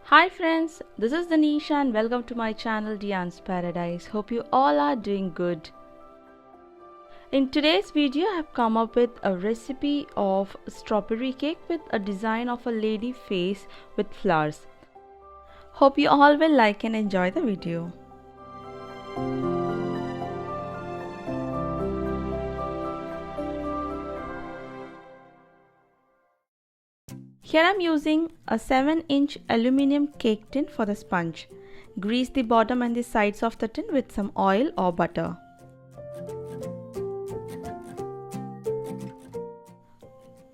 Hi friends, this is Dinisha and welcome to my channel Diane's Paradise. Hope you all are doing good. In today's video I have come up with a recipe of strawberry cake with a design of a lady face with flowers. Hope you all will like and enjoy the video. Here I am using a 7-inch aluminium cake tin for the sponge. Grease the bottom and the sides of the tin with some oil or butter.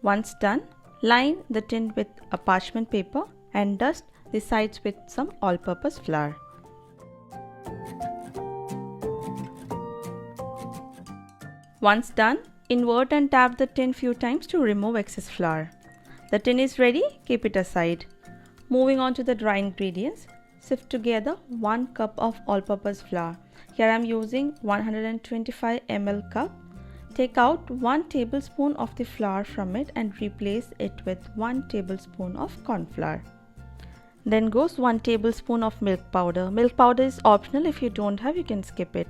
Once done, line the tin with a parchment paper and dust the sides with some all-purpose flour. Once done, invert and tap the tin few times to remove excess flour. The tin is ready, keep it aside. Moving on to the dry ingredients, sift together 1 cup of all-purpose flour. Here I am using 125 ml cup. Take out 1 tablespoon of the flour from it and replace it with 1 tablespoon of corn flour. Then goes 1 tablespoon of milk powder. Milk powder is optional, if you don't have you can skip it.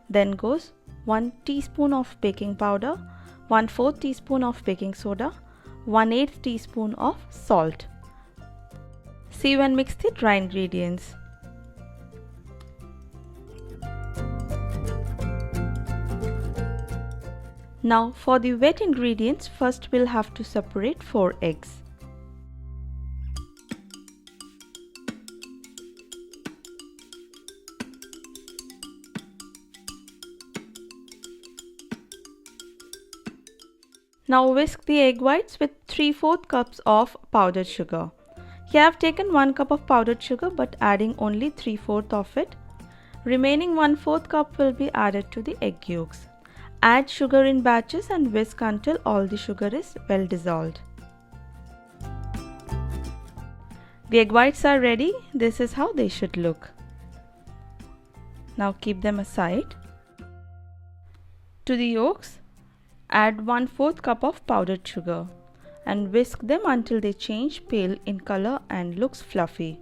Then goes 1 teaspoon of baking powder, 1/4 teaspoon of baking soda, 1/8 teaspoon of salt. Sieve and mix the dry ingredients. Now for the wet ingredients, first we'll have to separate 4 eggs. Now whisk the egg whites with 3/4 cups of powdered sugar. Here I have taken 1 cup of powdered sugar but adding only 3/4 of it. Remaining 1/4 cup will be added to the egg yolks. Add sugar in batches and whisk until all the sugar is well dissolved. The egg whites are ready. This is how they should look. Now keep them aside. To the yolks, add 1/4 cup of powdered sugar and whisk them until they change pale in color and looks fluffy.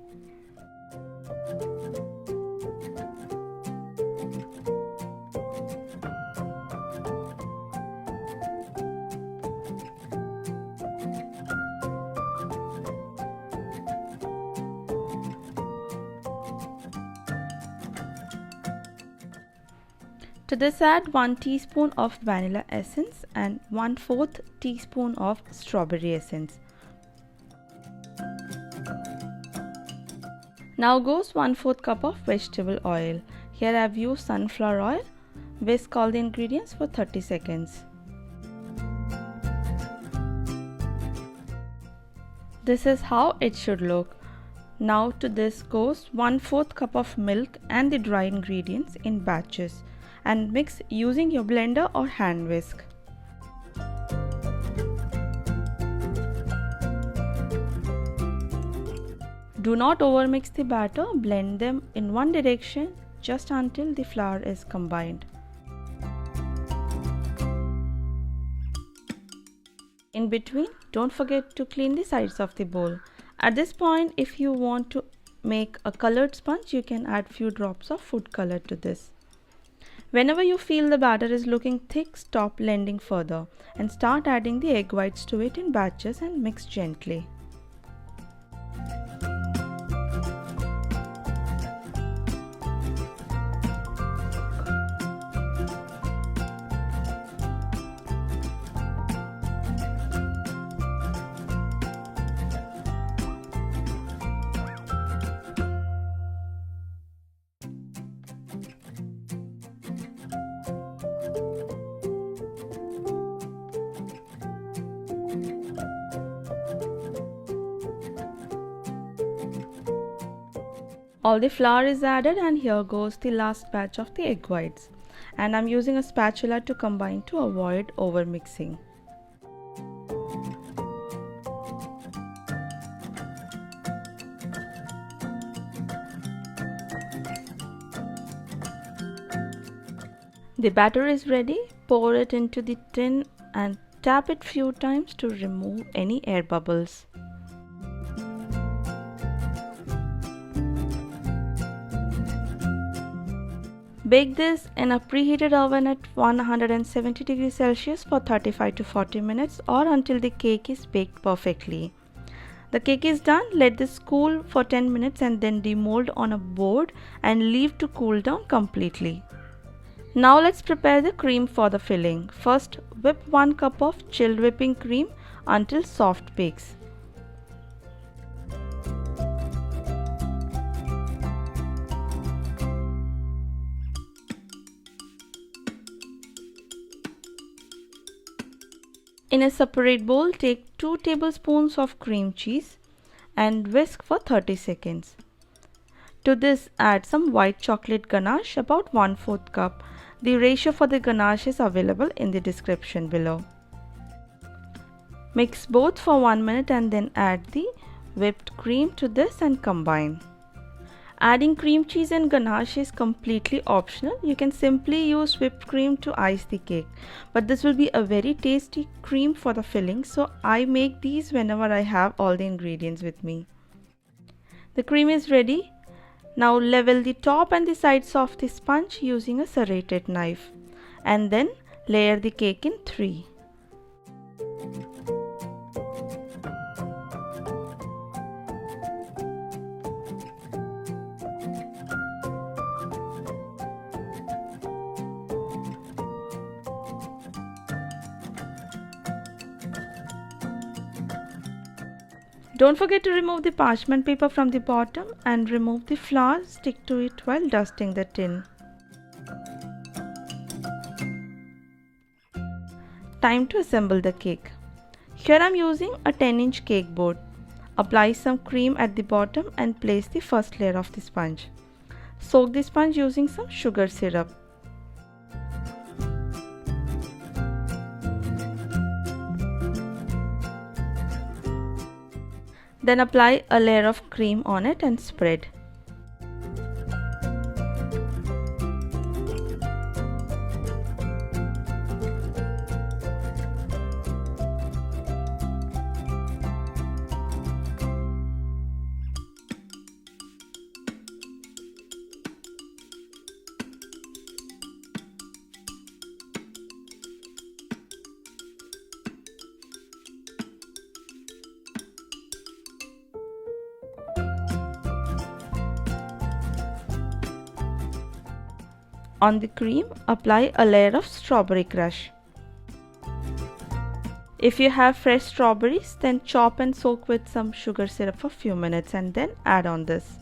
To this add 1 teaspoon of vanilla essence and 1/4 teaspoon of strawberry essence. Now goes 1/4 cup of vegetable oil. Here I have used sunflower oil. Whisk all the ingredients for 30 seconds. This is how it should look. Now to this goes 1/4 cup of milk and the dry ingredients in batches and mix using your blender or hand whisk. Do not overmix the batter, blend them in one direction just until the flour is combined. In between, don't forget to clean the sides of the bowl. At this point, if you want to make a colored sponge, you can add few drops of food color to this. Whenever you feel the batter is looking thick, stop blending further and start adding the egg whites to it in batches and mix gently. All the flour is added and here goes the last batch of the egg whites. And I'm using a spatula to combine to avoid over mixing. The batter is ready. Pour it into the tin and tap it few times to remove any air bubbles. Bake this in a preheated oven at 170 degrees Celsius for 35 to 40 minutes or until the cake is baked perfectly. The cake is done, let this cool for 10 minutes and then demold on a board and leave to cool down completely. Now let's prepare the cream for the filling. First, whip 1 cup of chilled whipping cream until soft bakes. In a separate bowl, take 2 tablespoons of cream cheese and whisk for 30 seconds. To this, add some white chocolate ganache, about 1/4 cup. The ratio for the ganache is available in the description below. Mix both for 1 minute and then add the whipped cream to this and combine. Adding cream cheese and ganache is completely optional. You can simply use whipped cream to ice the cake, but this will be a very tasty cream for the filling, so I make these whenever I have all the ingredients with me. The cream is ready. Now level the top and the sides of the sponge using a serrated knife and then layer the cake in 3. Don't forget to remove the parchment paper from the bottom and remove the flour, stick to it while dusting the tin. Time to assemble the cake. Here I am using a 10-inch cake board. Apply some cream at the bottom and place the first layer of the sponge. Soak the sponge using some sugar syrup. Then apply a layer of cream on it and spread. On the cream, apply a layer of strawberry crush. If you have fresh strawberries, then chop and soak with some sugar syrup for a few minutes and then add on this.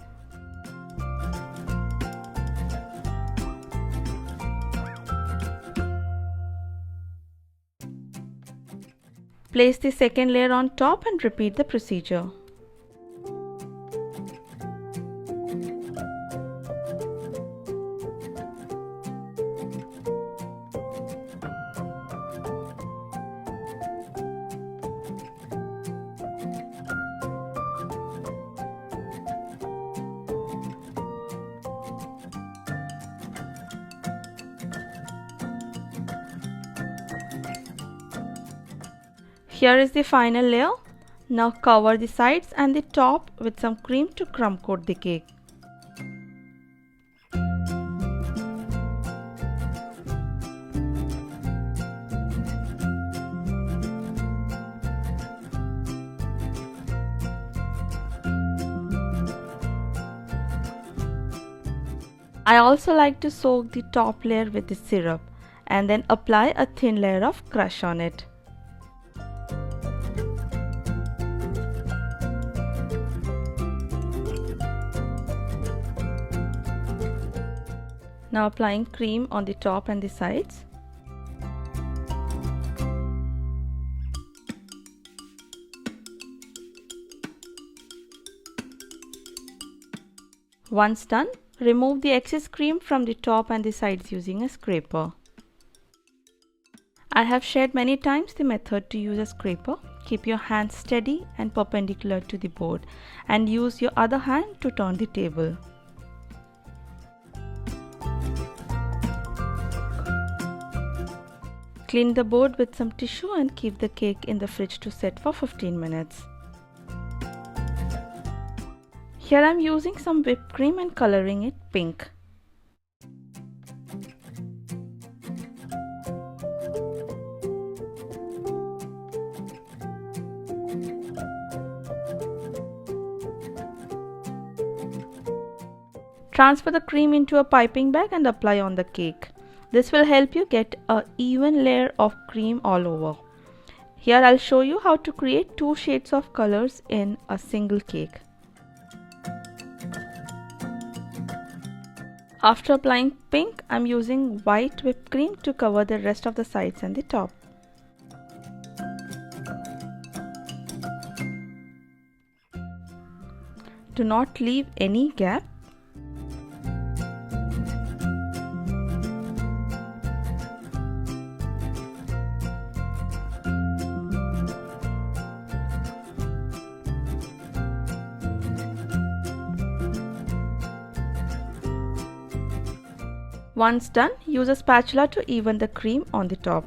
Place the second layer on top and repeat the procedure. Here is the final layer. Now cover the sides and the top with some cream to crumb coat the cake. I also like to soak the top layer with the syrup and then apply a thin layer of crush on it. Now applying cream on the top and the sides. Once done, remove the excess cream from the top and the sides using a scraper. I have shared many times the method to use a scraper. Keep your hands steady and perpendicular to the board and use your other hand to turn the table. Clean the board with some tissue and keep the cake in the fridge to set for 15 minutes. Here I am using some whipped cream and coloring it pink. Transfer the cream into a piping bag and apply on the cake. This will help you get an even layer of cream all over. Here I'll show you how to create 2 shades of colors in a single cake. After applying pink, I'm using white whipped cream to cover the rest of the sides and the top. Do not leave any gap. Once done, use a spatula to even the cream on the top.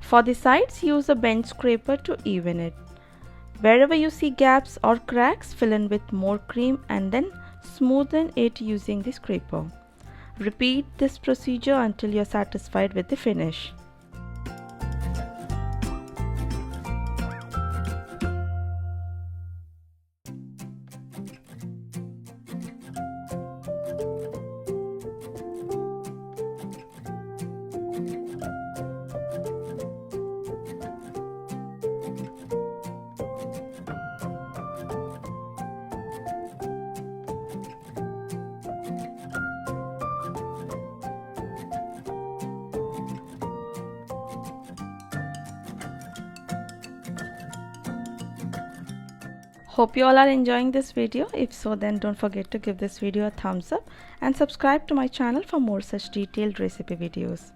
For the sides, use a bench scraper to even it. Wherever you see gaps or cracks, fill in with more cream and then smoothen it using the scraper. Repeat this procedure until you are satisfied with the finish. Hope you all are enjoying this video. If so, then don't forget to give this video a thumbs up and subscribe to my channel for more such detailed recipe videos.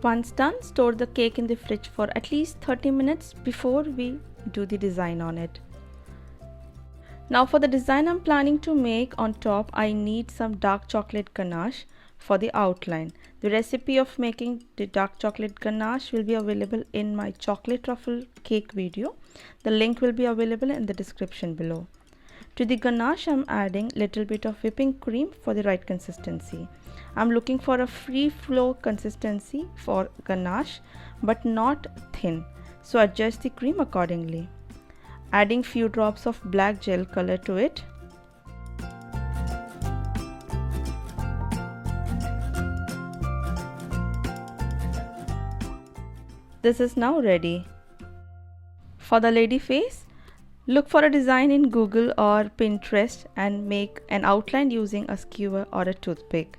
Once done, store the cake in the fridge for at least 30 minutes before we do the design on it. Now for the design I'm planning to make on top, I need some dark chocolate ganache for the outline. The recipe of making the dark chocolate ganache will be available in my chocolate truffle cake video. The link will be available in the description below. To the ganache, I'm adding little bit of whipping cream for the right consistency. I'm looking for a free flow consistency for ganache but not thin, so adjust the cream accordingly. Adding few drops of black gel color to it. This is now ready. For the lady face, look for a design in Google or Pinterest and make an outline using a skewer or a toothpick.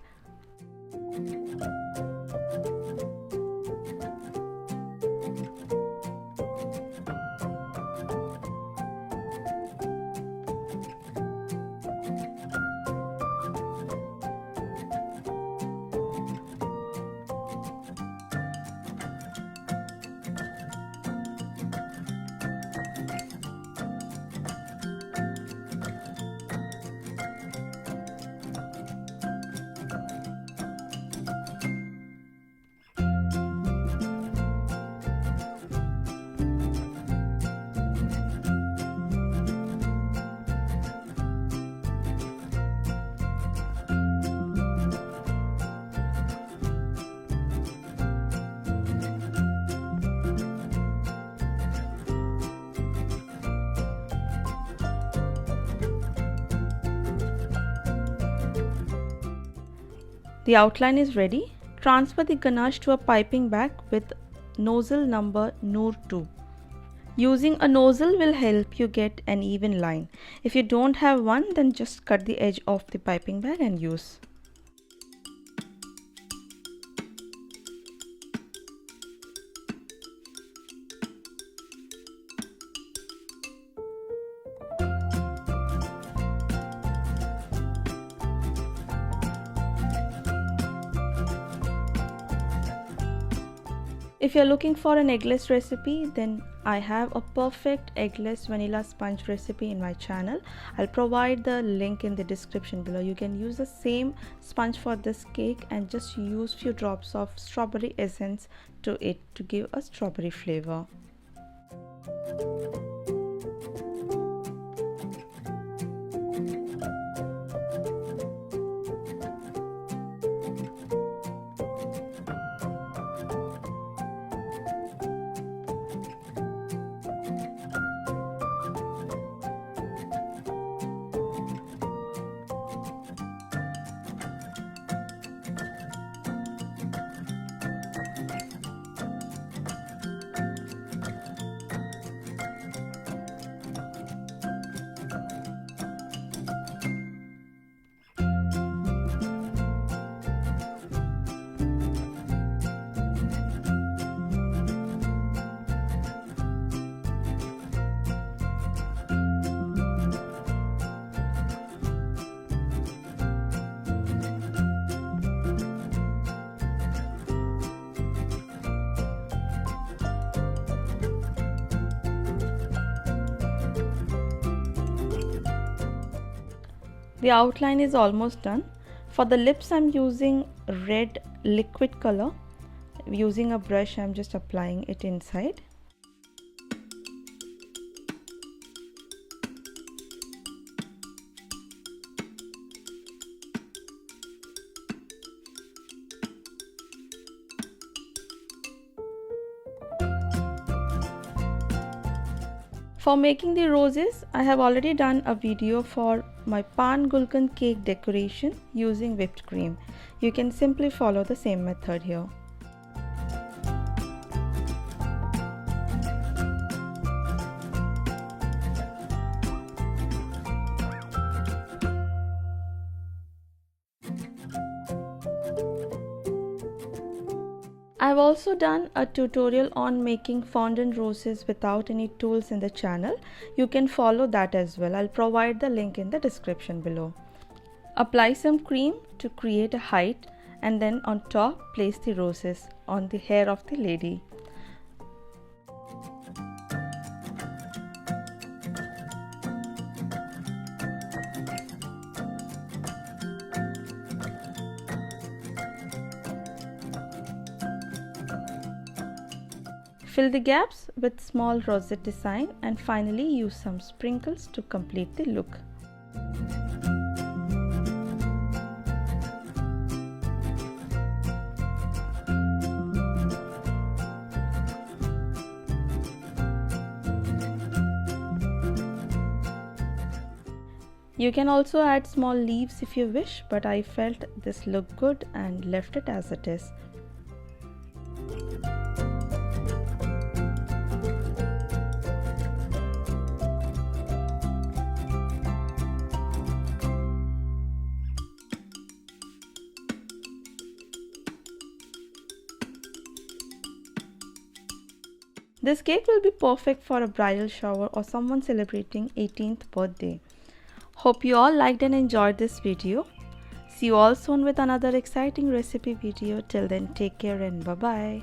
The outline is ready. Transfer the ganache to a piping bag with nozzle number Noor 2. Using a nozzle will help you get an even line. If you don't have one, then just cut the edge of the piping bag and use. If you're looking for an eggless recipe, then I have a perfect eggless vanilla sponge recipe in my channel. I'll provide the link in the description below. You can use the same sponge for this cake and just use few drops of strawberry essence to it to give a strawberry flavor. The outline is almost done. For the lips, I'm using red liquid color. Using a brush, I'm just applying it inside. For making the roses, I have already done a video for my pan gulkan cake decoration using whipped cream. You can simply follow the same method here. I've also done a tutorial on making fondant roses without any tools in the channel. You can follow that as well. I'll provide the link in the description below. Apply some cream to create a height and then on top place the roses on the hair of the lady. Fill the gaps with small rosette design and finally use some sprinkles to complete the look. You can also add small leaves if you wish, but I felt this looked good and left it as it is. This cake will be perfect for a bridal shower or someone celebrating 18th birthday. Hope you all liked and enjoyed this video. See you all soon with another exciting recipe video. Till then, take care and bye-bye.